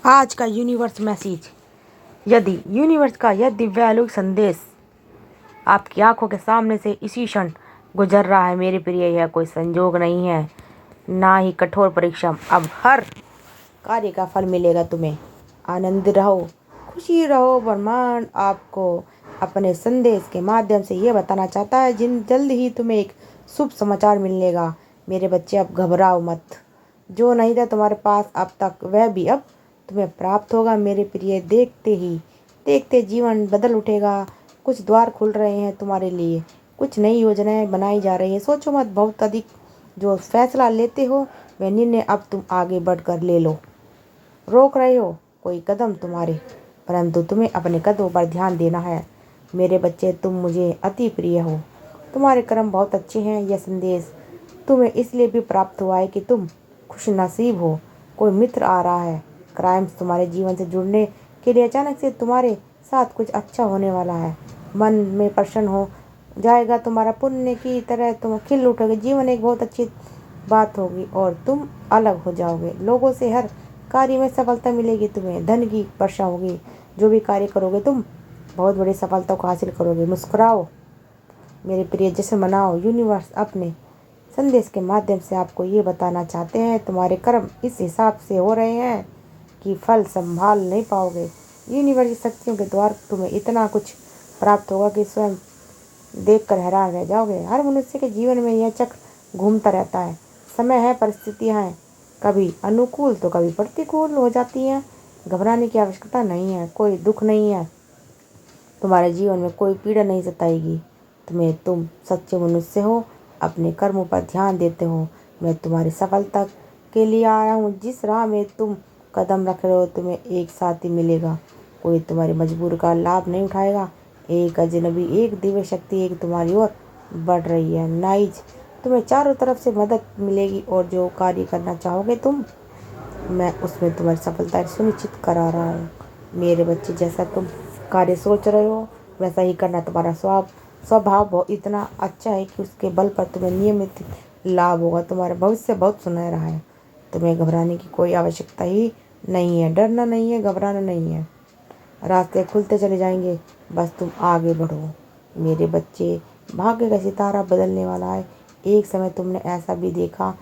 आज का universe message. यदि यूनिवर्स का यह दिव्यालोक संदेश आपकी आंखों के सामने से इसी क्षण गुजर रहा है मेरे प्रिय, यह कोई संजोग नहीं है, ना ही कठोर परिश्रम। अब हर कार्य का फल मिलेगा तुम्हें। आनंदित रहो, खुशी रहो। ब्रह्मांड आपको अपने संदेश के माध्यम से ये बताना चाहता है जल्द ही तुम्हें एक शुभ समाचार मिलेगा। मेरे बच्चे, अब घबराओ मत। जो नहीं था तुम्हारे पास अब तक, वह भी अब तुम्हें प्राप्त होगा मेरे प्रिय। देखते ही देखते जीवन बदल उठेगा। कुछ द्वार खुल रहे हैं तुम्हारे लिए, कुछ नई योजनाएं बनाई जा रही हैं। सोचो मत बहुत अधिक। जो फैसला लेते हो वह निर्णय अब तुम आगे बढ़कर ले लो। रोक रहे हो कोई कदम तुम्हारे, परंतु तुम्हें अपने कदमों पर ध्यान देना है। मेरे बच्चे, तुम मुझे अति प्रिय हो, तुम्हारे कर्म बहुत अच्छे हैं। यह संदेश तुम्हें इसलिए भी प्राप्त हुआ है कि तुम खुश नसीब हो। कोई मित्र आ रहा है। क्राइम्स तुम्हारे जीवन से जुड़ने के लिए अचानक से तुम्हारे साथ कुछ अच्छा होने वाला है। मन में प्रसन्न हो जाएगा तुम्हारा। पुण्य की तरह तुम खिल उठोगे। जीवन एक बहुत अच्छी बात होगी और तुम अलग हो जाओगे। लोगों से हर कार्य में सफलता मिलेगी। तुम्हें धन की वर्षा होगी। जो भी कार्य करोगे तुम बहुत बड़ी सफलता को हासिल करोगे। मुस्कुराओ मेरे प्रिय, जश्न मनाओ। यूनिवर्स अपने संदेश के माध्यम से आपको ये बताना चाहते हैं तुम्हारे कर्म इस हिसाब से हो रहे हैं कि फल संभाल नहीं पाओगे। यूनिवर्स की शक्तियों के द्वारा तुम्हें इतना कुछ प्राप्त होगा कि स्वयं देखकर हैरान रह जाओगे। हर मनुष्य के जीवन में यह चक्र घूमता रहता है। समय है, परिस्थितियाँ हैं, कभी अनुकूल तो कभी प्रतिकूल हो जाती हैं। घबराने की आवश्यकता नहीं है। कोई दुख नहीं है तुम्हारे जीवन में, कोई पीड़ा नहीं सताएगी तुम्हें। तुम सच्चे मनुष्य हो, अपने कर्मों पर ध्यान देते हो। मैं तुम्हारी सफलता के लिए आया हूँ। जिस राह में तुम कदम रख रहे हो तुम्हें एक साथी मिलेगा। कोई तुम्हारी मजबूरी का लाभ नहीं उठाएगा। एक अजनबी, एक दिव्य शक्ति एक तुम्हारी ओर बढ़ रही है। नाइज, तुम्हें चारों तरफ से मदद मिलेगी और जो कार्य करना चाहोगे तुम, मैं उसमें तुम्हारी सफलता सुनिश्चित करा रहा हूँ। मेरे बच्चे, जैसा तुम कार्य सोच रहे हो वैसा ही करना। तुम्हारा स्वभाव इतना अच्छा है कि उसके बल पर तुम्हें नियमित लाभ होगा। तुम्हारा भविष्य बहुत सुनहरा है। तुम्हें घबराने की कोई आवश्यकता ही नहीं है। डरना नहीं है, घबराना नहीं है। रास्ते खुलते चले जाएंगे, बस तुम आगे बढ़ो। मेरे बच्चे, भाग्य का सितारा बदलने वाला है। एक समय तुमने ऐसा भी देखा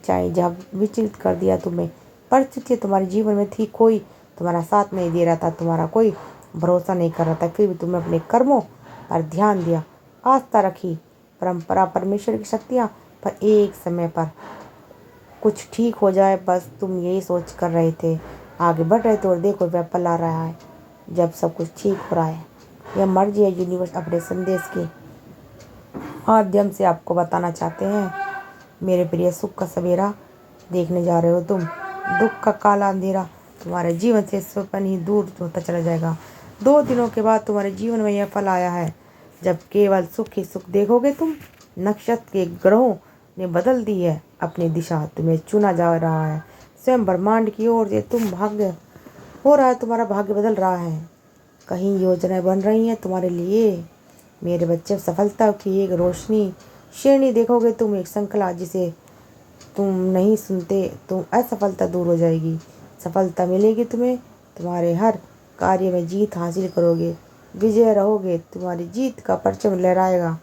चाहे जब विचलित कर दिया तुम्हें। परिस्थिति तुम्हारे जीवन में थी, कोई तुम्हारा साथ नहीं दे रहा था, तुम्हारा कोई भरोसा नहीं कर रहा था, फिर भी तुमने अपने कर्मों पर ध्यान दिया, आस्था रखी। परंपरा, परमेश्वर की शक्तियाँ, पर एक समय पर कुछ ठीक हो जाए बस तुम यही सोच कर रहे थे, आगे बढ़ रहे थे और देखो वह पल आ रहा है जब सब कुछ ठीक हो रहा है। यह मर्जी है। यूनिवर्स अपने संदेश के माध्यम से आपको बताना चाहते हैं मेरे प्रिय, सुख का सवेरा देखने जा रहे हो तुम। दुख का काला अंधेरा तुम्हारे जीवन से स्वपन ही दूर होता चला जाएगा। 2 दिनों के बाद तुम्हारे जीवन में यह फल आया है जब केवल सुख ही सुख देखोगे तुम। नक्षत्र के ग्रहों ने बदल दी है अपनी दिशा। तुम्हें चुना जा रहा है स्वयं ब्रह्मांड की ओर से। तुम भाग्य हो रहा है, तुम्हारा भाग्य बदल रहा है। कहीं योजनाएं बन रही हैं तुम्हारे लिए। मेरे बच्चे, सफलता की एक रोशनी श्रेणी देखोगे तुम, एक श्रृंखला जिसे तुम नहीं सुनते। तुम असफलता दूर हो जाएगी, सफलता मिलेगी तुम्हें। तुम्हारे हर कार्य में जीत हासिल करोगे, विजय रहोगे। तुम्हारी जीत का परचम लहराएगा।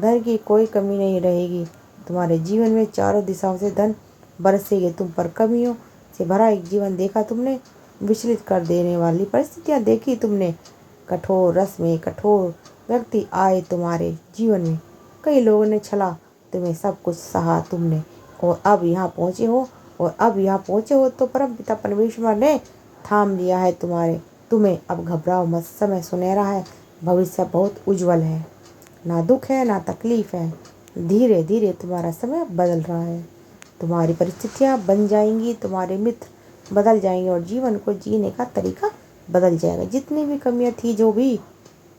धन की कोई कमी नहीं रहेगी तुम्हारे जीवन में। चारों दिशाओं से धन बरसेगी तुम पर। कमियों से भरा एक जीवन देखा तुमने, विचलित कर देने वाली परिस्थितियाँ देखी तुमने। कठोर रस में कठोर व्यक्ति आए तुम्हारे जीवन में। कई लोगों ने छला तुम्हें, सब कुछ सहा तुमने और अब यहाँ पहुँचे हो तो परम पिता परमेश्वर ने थाम लिया है तुम्हें। अब घबराओ मत, समय सुनहरा है, भविष्य बहुत उज्जवल है। ना दुख है ना तकलीफ है। धीरे धीरे तुम्हारा समय बदल रहा है। तुम्हारी परिस्थितियाँ बन जाएंगी, तुम्हारे मित्र बदल जाएंगे और जीवन को जीने का तरीका बदल जाएगा। जितनी भी कमियाँ थी, जो भी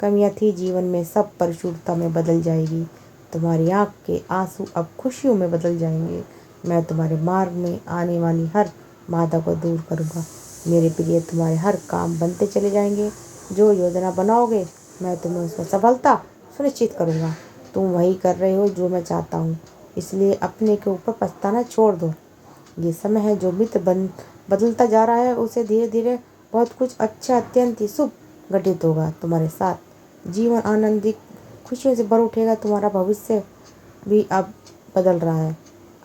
कमियाँ थी जीवन में, सब परिशुद्धता में बदल जाएगी। तुम्हारी आँख के आंसू अब खुशियों में बदल जाएंगे। मैं तुम्हारे मार्ग में आने वाली हर बाधा को दूर करूँगा मेरे प्रिय। तुम्हारे हर काम बनते चले जाएंगे। जो योजना बनाओगे मैं तुम्हें उसमें सफलता सुनिश्चित करूँगा। तुम वही कर रहे हो जो मैं चाहता हूँ, इसलिए अपने के ऊपर पछताना छोड़ दो। ये समय है जो मित्र बदलता जा रहा है उसे धीरे धीरे बहुत कुछ अच्छा अत्यंत ही शुभ घटित होगा तुम्हारे साथ। जीवन आनंदित खुशियों से भर उठेगा। तुम्हारा भविष्य भी अब बदल रहा है।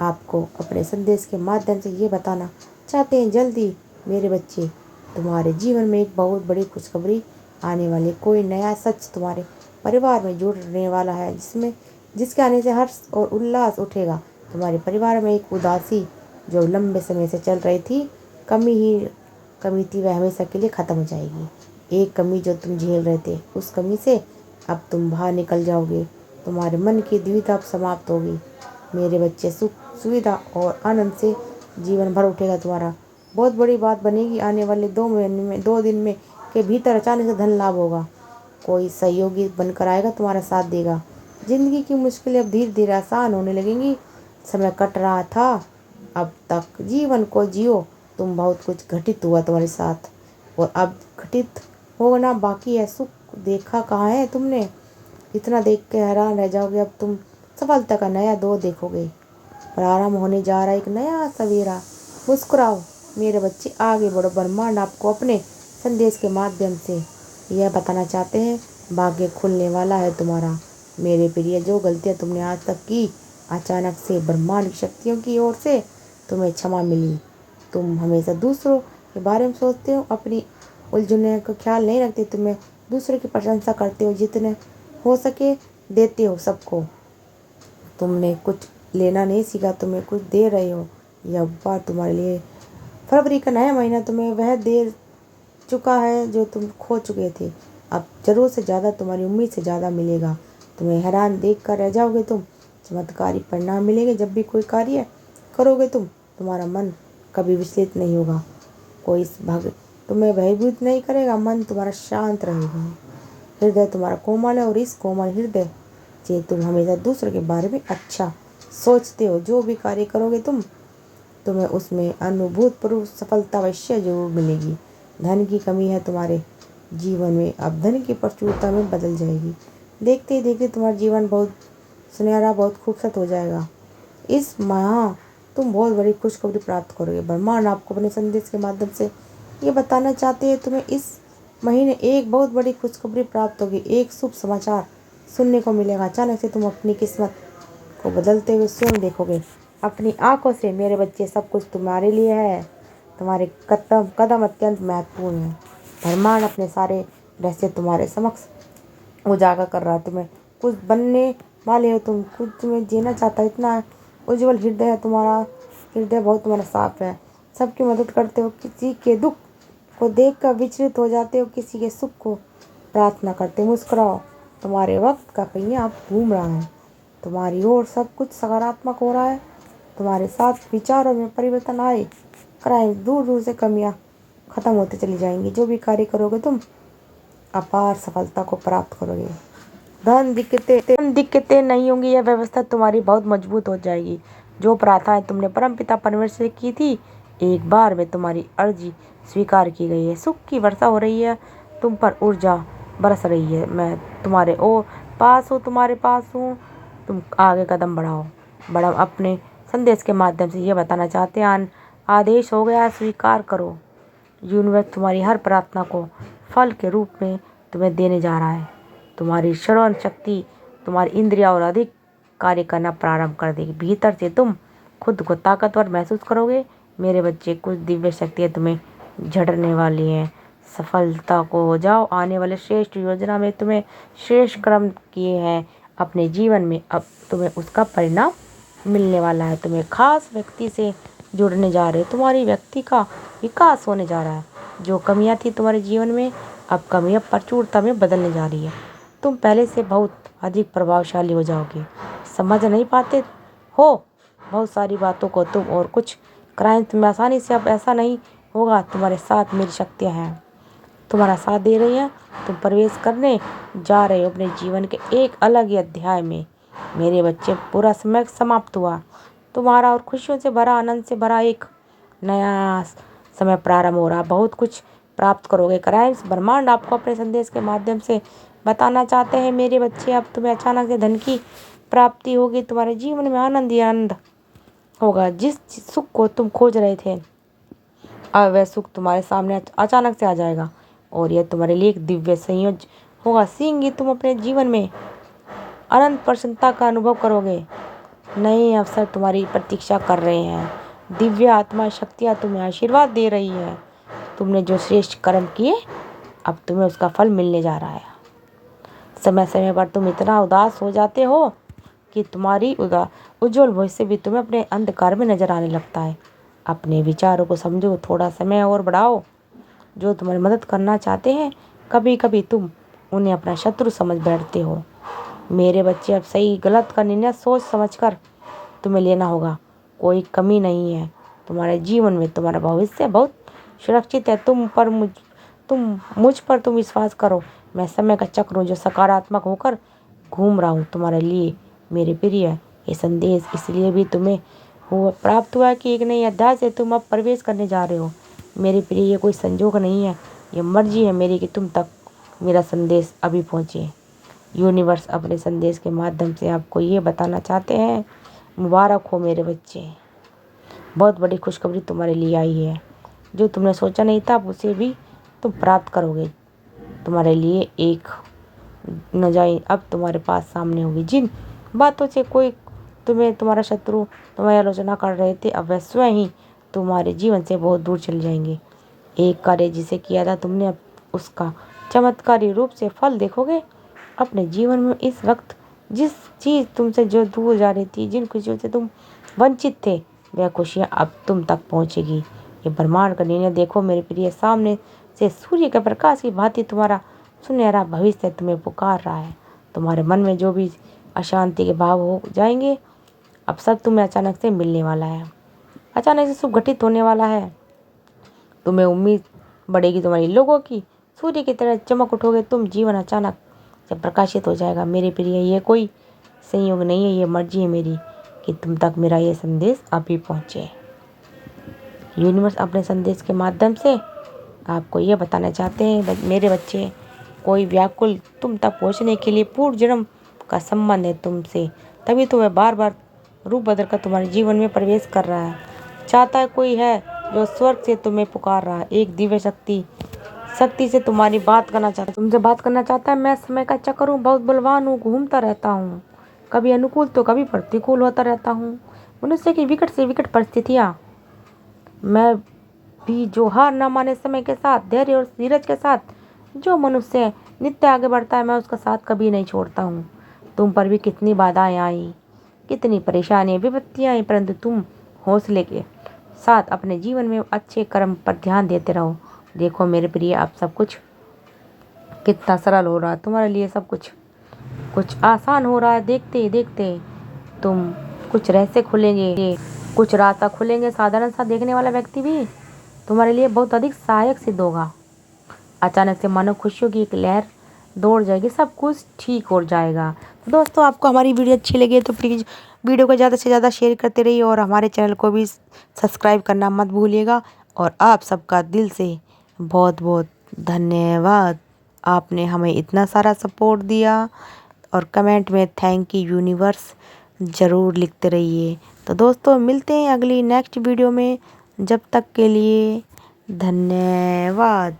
आपको अपने संदेश के माध्यम से ये बताना चाहते हैं जल्दी मेरे बच्चे तुम्हारे जीवन में एक बहुत बड़ी खुशखबरी आने वाली है। कोई नया सच तुम्हारे परिवार में जुड़ने वाला है जिसके आने से हर्ष और उल्लास उठेगा। तुम्हारे परिवार में एक उदासी जो लंबे समय से चल रही थी, कमी थी, वह हमेशा के लिए खत्म हो जाएगी। एक कमी जो तुम झेल रहे थे, उस कमी से अब तुम बाहर निकल जाओगे। तुम्हारे मन की दुविधा अब समाप्त होगी। मेरे बच्चे सुख सुविधा और आनंद से जीवन भर उठेगा तुम्हारा। बहुत बड़ी बात बनेगी। आने वाले 2 दिन में के भीतर अचानक से धन लाभ होगा। कोई सहयोगी बनकर आएगा, तुम्हारा साथ देगा। जिंदगी की मुश्किलें अब धीरे धीरे आसान होने लगेंगी। समय कट रहा था, अब तक जीवन को जियो। तुम बहुत कुछ घटित हुआ तुम्हारे साथ और अब घटित होना बाकी है। सुख देखा कहाँ है तुमने? इतना देख के हैरान रह जाओगे। अब तुम सफलता का नया दौर देखोगे। प्रारंभ होने जा रहा एक नया सवेरा। मुस्कुराओ मेरे बच्चे, आगे बढ़ो। ब्रह्मांड आपको अपने संदेश के माध्यम से यह बताना चाहते हैं भाग्य खुलने वाला है तुम्हारा। मेरे प्रिय, जो गलतियाँ तुमने आज तक की, अचानक से ब्रह्मांड की शक्तियों की ओर से तुम्हें क्षमा मिली। तुम हमेशा दूसरों के बारे में सोचते हो, अपनी उलझनों का ख्याल नहीं रखते। तुम्हें दूसरों की प्रशंसा करते हो, जितने हो सके देते हो सबको। तुमने कुछ लेना नहीं सीखा, तुम्हें कुछ दे रहे हो। यह बात तुम्हारे लिए फरवरी का नया महीना तुम्हें वह दे चुका है जो तुम खो चुके थे। अब जरूरत से ज़्यादा, तुम्हारी उम्मीद से ज़्यादा मिलेगा। तुम्हें हैरान देख कर रह जाओगे तुम। चमत्कारी परिणाम मिलेंगे। जब भी कोई कार्य करोगे तुम्हारा मन कभी विचलित नहीं होगा। कोई इस भाग तुम्हें भयभीत नहीं करेगा। मन तुम्हारा शांत रहेगा। हृदय तुम्हारा कोमल है और इस कोमल हृदय से तुम हमेशा दूसरों के बारे में अच्छा सोचते हो। जो भी कार्य करोगे तुम्हें उसमें अनुभूतपूर्व सफलता अवश्य जरूर मिलेगी। धन की कमी है तुम्हारे जीवन में, अब धन की प्रचुरता में बदल जाएगी। देखते ही देखते तुम्हारा जीवन बहुत सुनहरा, बहुत खूबसूरत हो जाएगा। इस माह तुम बहुत बड़ी खुशखबरी प्राप्त करोगे। ब्रह्मांड आपको अपने संदेश के माध्यम से ये बताना चाहते हैं तुम्हें इस महीने एक बहुत बड़ी खुशखबरी प्राप्त होगी। एक शुभ समाचार सुनने को मिलेगा। अचानक से तुम अपनी किस्मत को बदलते हुए स्वयं देखोगे अपनी आंखों से। मेरे बच्चे, सब कुछ तुम्हारे लिए है। तुम्हारे कदम अत्यंत महत्वपूर्ण है। ब्रह्मांड अपने सारे रहस्य तुम्हारे समक्ष उजागर कर रहा है। तुम्हें कुछ बनने वाले हो तुम, कुछ तुम्हें जीना चाहता है। इतना उज्जवल हृदय है तुम्हारा। हृदय बहुत तुम्हारा साफ है। सबकी मदद करते हो, किसी के दुख को देखकर विचलित हो जाते हो, किसी के सुख को प्रार्थना करते हो। मुस्कुराओ, तुम्हारे वक्त का पहिया अब घूम रहा है। तुम्हारी ओर सब कुछ सकारात्मक हो रहा है। तुम्हारे साथ विचारों में परिवर्तन आए। क्राइम दूर दूर से कमियां खत्म होते चली जाएंगी। जो भी कार्य करोगे तुम अपार सफलता को प्राप्त करोगे। धन दिक्कतें नहीं होंगी। यह व्यवस्था तुम्हारी बहुत मजबूत हो जाएगी। जो प्रार्थनाएं तुमने परमपिता परमेश्वर से की थी, एक बार में तुम्हारी अर्जी स्वीकार की गई है। सुख की वर्षा हो रही है। तुम पर ऊर्जा बरस रही है। मैं तुम्हारे तुम्हारे पास हूँ। तुम आगे कदम बढ़ाओ। अपने संदेश के माध्यम से ये बताना चाहते हैं आदेश हो गया, स्वीकार करो। यूनिवर्स तुम्हारी हर प्रार्थना को फल के रूप में तुम्हें देने जा रहा है। तुम्हारी श्रवण शक्ति, तुम्हारी इंद्रिया और अधिक कार्य करना प्रारंभ कर देगी। भीतर से तुम खुद को ताकतवर महसूस करोगे। मेरे बच्चे, कुछ दिव्य शक्तियाँ तुम्हें झड़ने वाली हैं। सफलता को हो जाओ। आने वाले श्रेष्ठ योजना में तुम्हें श्रेष्ठ कर्म किए हैं अपने जीवन में, अब तुम्हें उसका परिणाम मिलने वाला है। तुम्हें खास व्यक्ति से जुड़ने जा रहे हो। तुम्हारी व्यक्ति का विकास होने जा रहा है। जो कमियां थी तुम्हारे जीवन में, अब कमियां प्रचुरता में बदलने जा रही है। तुम पहले से बहुत अधिक प्रभावशाली हो जाओगे। समझ नहीं पाते हो बहुत सारी बातों को तुम, और कुछ क्राइम तुम्हें आसानी से अब ऐसा नहीं होगा। तुम्हारे साथ मेरी शक्तियाँ हैं, तुम्हारा साथ दे रही हैं। तुम प्रवेश करने जा रहे हो अपने जीवन के एक अलग ही अध्याय में। मेरे बच्चे, पूरा समय समाप्त हुआ। तुम्हारा और खुशियों से भरा, आनंद से भरा एक नया समय प्रारंभ हो रहा। बहुत कुछ प्राप्त करोगे। क्राइम्स ब्रह्मांड आपको अपने संदेश के माध्यम से बताना चाहते हैं मेरे बच्चे, अब तुम्हें अचानक से धन की प्राप्ति होगी। तुम्हारे जीवन में आनंद ही आनंद होगा। जिस सुख को तुम खोज रहे थे अब वह सुख तुम्हारे सामने अचानक से आ जाएगा और यह तुम्हारे लिए एक दिव्य संयोग होगा। सीखेंगे तुम अपने जीवन में अनंत प्रसन्नता का अनुभव करोगे। नए अवसर तुम्हारी प्रतीक्षा कर रहे हैं। दिव्य आत्मा शक्तियाँ तुम्हें आशीर्वाद दे रही है। तुमने जो श्रेष्ठ कर्म किए अब तुम्हें उसका फल मिलने जा रहा है। समय समय पर तुम इतना उदास हो जाते हो कि तुम्हारी उज्जवल भविष्य भी तुम्हें अपने अंधकार में नजर आने लगता है। अपने विचारों को समझो, थोड़ा समय और बढ़ाओ। जो तुम्हारी मदद करना चाहते हैं कभी कभी तुम उन्हें अपना शत्रु समझ बैठते हो। मेरे बच्चे, अब सही गलत का निर्णय सोच समझकर तुम्हें लेना होगा। कोई कमी नहीं है तुम्हारे जीवन में। तुम्हारा भविष्य बहुत सुरक्षित है। मुझ पर तुम विश्वास करो। मैं समय का चक्र हूँ जो सकारात्मक होकर घूम रहा हूँ तुम्हारे लिए। मेरे प्रिय, ये संदेश इसलिए भी तुम्हें प्राप्त हुआ कि एक नई अध्याय से तुम अब प्रवेश करने जा रहे हो। मेरे प्रिय, ये कोई संजोग नहीं है, ये मर्जी है मेरी कि तुम तक मेरा संदेश अभी पहुँचे। यूनिवर्स अपने संदेश के माध्यम से आपको ये बताना चाहते हैं, मुबारक हो मेरे बच्चे, बहुत बड़ी खुशखबरी तुम्हारे लिए आई है। जो तुमने सोचा नहीं था उसे भी तुम प्राप्त करोगे। तुम्हारे लिए एक नजाई अब तुम्हारे पास सामने होगी। जिन बातों से कोई तुम्हारा शत्रु तुम्हारी आलोचना कर रहे थे, अब वह स्वयं ही तुम्हारे जीवन से बहुत दूर चले जाएंगे। एक कार्य जिसे किया था तुमने, अब उसका चमत्कारी रूप से फल देखोगे। अपने जीवन में इस वक्त जिस चीज़ तुमसे जो दूर जा रही थी, जिन खुशियों से तुम वंचित थे, वह खुशियाँ अब तुम तक पहुँचेगी। ये ब्रह्मांड का निर्णय देखो मेरे प्रिय। सामने से सूर्य के प्रकाश की भांति तुम्हारा सुनहरा भविष्य तुम्हें पुकार रहा है। तुम्हारे मन में जो भी अशांति के भाव हो जाएंगे, अब सब तुम्हें अचानक से मिलने वाला है। अचानक से शुभ घटित होने वाला है। तुम्हें उम्मीद बढ़ेगी तुम्हारी लोगों की। सूर्य की तरह चमक उठोगे तुम। जीवन अचानक से प्रकाशित हो जाएगा मेरे प्रिय। ये कोई संयोग नहीं है, ये मर्जी है मेरी कि तुम तक मेरा ये संदेश अभी पहुँचे। यूनिवर्स अपने संदेश के माध्यम से आपको ये बताना चाहते हैं, मेरे बच्चे, कोई व्याकुल तुम तक पहुँचने के लिए पूर्व जन्म का संबंध है तुमसे, तभी तो वह बार बार रूप बदल कर तुम्हारे जीवन में प्रवेश कर रहा है। चाहता है कोई है जो स्वर्ग से तुम्हें पुकार रहा है। एक दिव्य शक्ति से तुम्हारी बात करना चाहता है, तुमसे बात करना चाहता है। मैं समय का चक्र हूँ, बहुत बलवान हूँ, घूमता रहता हूँ, कभी अनुकूल तो कभी प्रतिकूल होता रहता हूँ। मनुष्य की विकट से विकट परिस्थितियाँ मैं भी, जो हार न माने, समय के साथ धैर्य और धीरज के साथ जो मनुष्य नित्य आगे बढ़ता है, मैं उसका साथ कभी नहीं छोड़ता हूँ। तुम पर भी कितनी बाधाएं आई, कितनी परेशानियाँ, विपत्तियाँ आई, परंतु तुम हौसले के साथ अपने जीवन में अच्छे कर्म पर ध्यान देते रहो। देखो मेरे प्रिय, अब सब कुछ कितना सरल हो रहा है तुम्हारे लिए। सब कुछ आसान हो रहा है। देखते ही देखते तुम कुछ रहस्य खुलेंगे, कुछ रास्ता खुलेंगे। साधारण सा देखने वाला व्यक्ति भी तुम्हारे लिए बहुत अधिक सहायक सिद्ध होगा। अचानक से मानो खुशियों की एक लहर दौड़ जाएगी, सब कुछ ठीक हो जाएगा। तो दोस्तों, आपको हमारी वीडियो अच्छी लगी तो प्लीज़ वीडियो को ज़्यादा से ज़्यादा शेयर करते रहिए और हमारे चैनल को भी सब्सक्राइब करना मत भूलिएगा। और आप सबका दिल से बहुत बहुत धन्यवाद। आपने हमें इतना सारा सपोर्ट दिया और कमेंट में थैंक यू यूनिवर्स ज़रूर लिखते रहिए। तो दोस्तों, मिलते हैं अगली नेक्स्ट वीडियो में। जब तक के लिए धन्यवाद।